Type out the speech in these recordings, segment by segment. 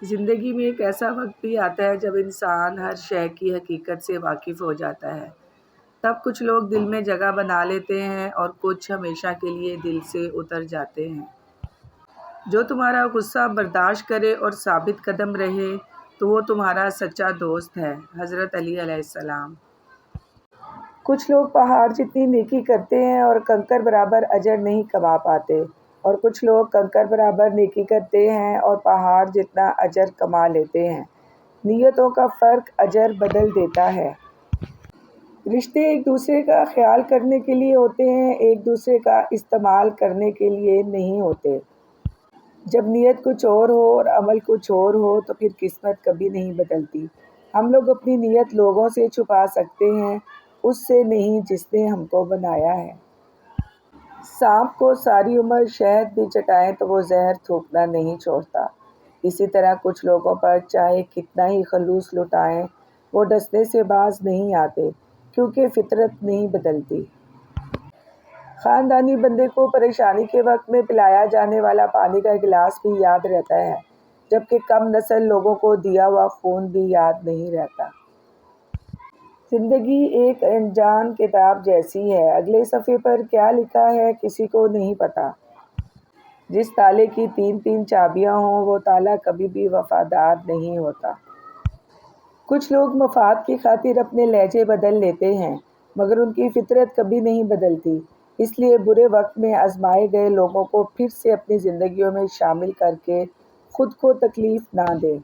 زندگی میں ایک ایسا وقت بھی آتا ہے جب انسان ہر شے کی حقیقت سے واقف ہو جاتا ہے۔ تب کچھ لوگ دل میں جگہ بنا لیتے ہیں اور کچھ ہمیشہ کے لیے دل سے اتر جاتے ہیں۔ جو تمہارا غصہ برداشت کرے اور ثابت قدم رہے تو وہ تمہارا سچا دوست ہے۔ حضرت علی علیہ السلام۔ کچھ لوگ پہاڑ جتنی نیکی کرتے ہیں اور کنکر برابر اجر نہیں کما پاتے، اور کچھ لوگ کنکر برابر نیکی کرتے ہیں اور پہاڑ جتنا اجر کما لیتے ہیں۔ نیتوں کا فرق اجر بدل دیتا ہے۔ رشتے ایک دوسرے کا خیال کرنے کے لیے ہوتے ہیں، ایک دوسرے کا استعمال کرنے کے لیے نہیں ہوتے۔ جب نیت کچھ اور ہو اور عمل کچھ اور ہو تو پھر قسمت کبھی نہیں بدلتی۔ ہم لوگ اپنی نیت لوگوں سے چھپا سکتے ہیں، اس سے نہیں جس نے ہم کو بنایا ہے۔ سانپ کو ساری عمر شہد بھی چٹائیں تو وہ زہر تھوکنا نہیں چھوڑتا۔ اسی طرح کچھ لوگوں پر چاہے کتنا ہی خلوص لٹائیں وہ ڈسنے سے باز نہیں آتے، کیونکہ فطرت نہیں بدلتی۔ خاندانی بندے کو پریشانی کے وقت میں پلایا جانے والا پانی کا گلاس بھی یاد رہتا ہے، جبکہ کم نسل لوگوں کو دیا ہوا خون بھی یاد نہیں رہتا۔ زندگی ایک انجان کتاب جیسی ہے، اگلے صفحے پر کیا لکھا ہے کسی کو نہیں پتا۔ جس تالے کی تین تین چابیاں ہوں وہ تالا کبھی بھی وفادار نہیں ہوتا۔ کچھ لوگ مفاد کی خاطر اپنے لہجے بدل لیتے ہیں، مگر ان کی فطرت کبھی نہیں بدلتی۔ اس لیے برے وقت میں آزمائے گئے لوگوں کو پھر سے اپنی زندگیوں میں شامل کر کے خود کو تکلیف نہ دیں۔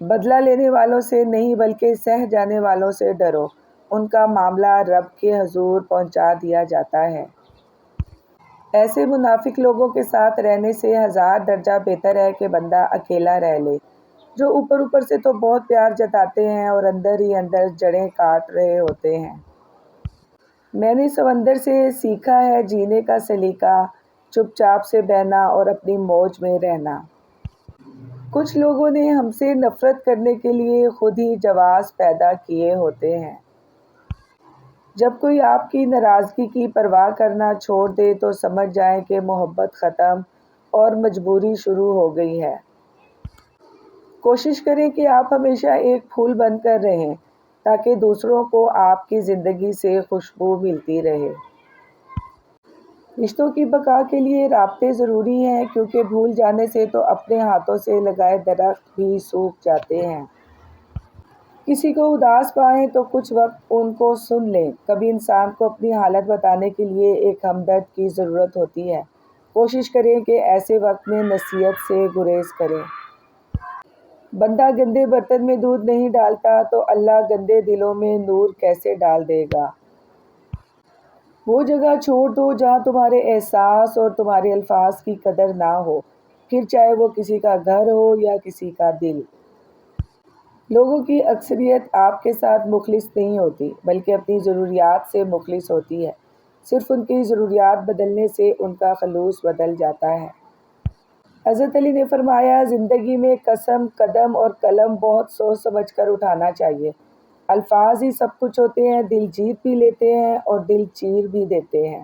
بدلہ لینے والوں سے نہیں بلکہ سہ جانے والوں سے ڈرو، ان کا معاملہ رب کے حضور پہنچا دیا جاتا ہے۔ ایسے منافق لوگوں کے ساتھ رہنے سے ہزار درجہ بہتر ہے کہ بندہ اکیلا رہ لے، جو اوپر اوپر سے تو بہت پیار جتاتے ہیں اور اندر ہی اندر جڑیں کاٹ رہے ہوتے ہیں۔ میں نے سمندر سے سیکھا ہے جینے کا سلیقہ، چپ چاپ سے بہنا اور اپنی موج میں رہنا۔ کچھ لوگوں نے ہم سے نفرت کرنے کے لیے خود ہی جواز پیدا کیے ہوتے ہیں۔ جب کوئی آپ کی ناراضگی کی پرواہ کرنا چھوڑ دے تو سمجھ جائیں کہ محبت ختم اور مجبوری شروع ہو گئی ہے۔ کوشش کریں کہ آپ ہمیشہ ایک پھول بن کر رہیں تاکہ دوسروں کو آپ کی زندگی سے خوشبو ملتی رہے۔ رشتوں کی بقا کے لیے رابطے ضروری ہیں، کیونکہ بھول جانے سے تو اپنے ہاتھوں سے لگائے درخت بھی سوکھ جاتے ہیں۔ کسی کو اداس پائیں تو کچھ وقت ان کو سن لیں۔ کبھی انسان کو اپنی حالت بتانے کے لیے ایک ہمدرد کی ضرورت ہوتی ہے۔ کوشش کریں کہ ایسے وقت میں نصیحت سے گریز کریں۔ بندہ گندے برتن میں دودھ نہیں ڈالتا تو اللہ گندے دلوں میں نور کیسے ڈال دے گا۔ وہ جگہ چھوڑ دو جہاں تمہارے احساس اور تمہارے الفاظ کی قدر نہ ہو، پھر چاہے وہ کسی کا گھر ہو یا کسی کا دل۔ لوگوں کی اکثریت آپ کے ساتھ مخلص نہیں ہوتی، بلکہ اپنی ضروریات سے مخلص ہوتی ہے۔ صرف ان کی ضروریات بدلنے سے ان کا خلوص بدل جاتا ہے۔ حضرت علی نے فرمایا، زندگی میں قسم، قدم اور قلم بہت سوچ سمجھ کر اٹھانا چاہیے۔ الفاظ ہی سب کچھ ہوتے ہیں، دل جیت بھی لیتے ہیں اور دل چیر بھی دیتے ہیں۔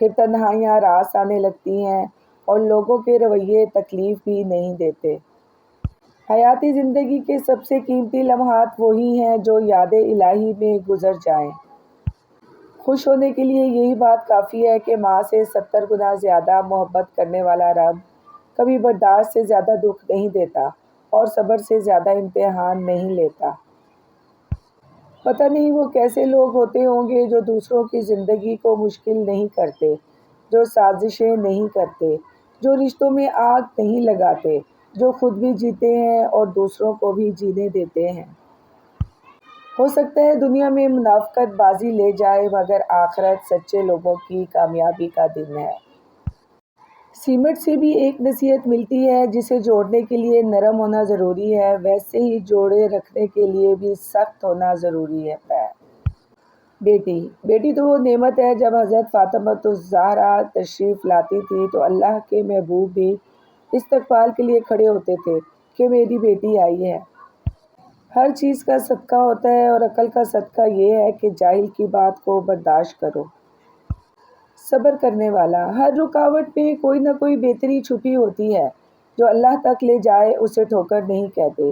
پھر تنہائیاں راس آنے لگتی ہیں اور لوگوں کے رویے تکلیف بھی نہیں دیتے۔ حیاتی زندگی کے سب سے قیمتی لمحات وہی ہیں جو یاد الہی میں گزر جائیں۔ خوش ہونے کے لیے یہی بات کافی ہے کہ ماں سے 70 گنا زیادہ محبت کرنے والا رب کبھی برداشت سے زیادہ دکھ نہیں دیتا اور صبر سے زیادہ امتحان نہیں لیتا۔ پتہ نہیں وہ کیسے لوگ ہوتے ہوں گے جو دوسروں کی زندگی کو مشکل نہیں کرتے، جو سازشیں نہیں کرتے، جو رشتوں میں آگ نہیں لگاتے، جو خود بھی جیتے ہیں اور دوسروں کو بھی جینے دیتے ہیں۔ ہو سکتا ہے دنیا میں منافقت بازی لے جائے، مگر آخرت سچے لوگوں کی کامیابی کا دن ہے۔ سیمنٹ سے بھی ایک نصیحت ملتی ہے، جسے جوڑنے کے لیے نرم ہونا ضروری ہے، ویسے ہی جوڑے رکھنے کے لیے بھی سخت ہونا ضروری ہے۔ بیٹی تو وہ نعمت ہے۔ جب حضرت فاطمۃ الزہرا تشریف لاتی تھی تو اللہ کے محبوب بھی استقبال کے لیے کھڑے ہوتے تھے کہ میری بیٹی آئی ہے۔ ہر چیز کا صدقہ ہوتا ہے اور عقل کا صدقہ یہ ہے کہ جاہل کی بات کو برداشت کرو۔ صبر کرنے والا، ہر رکاوٹ میں کوئی نہ کوئی بہتری چھپی ہوتی ہے، جو اللہ تک لے جائے اسے ٹھوکر نہیں کہتے۔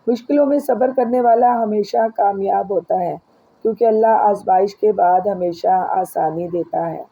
مشکلوں میں صبر کرنے والا ہمیشہ کامیاب ہوتا ہے، کیونکہ اللہ آزمائش کے بعد ہمیشہ آسانی دیتا ہے۔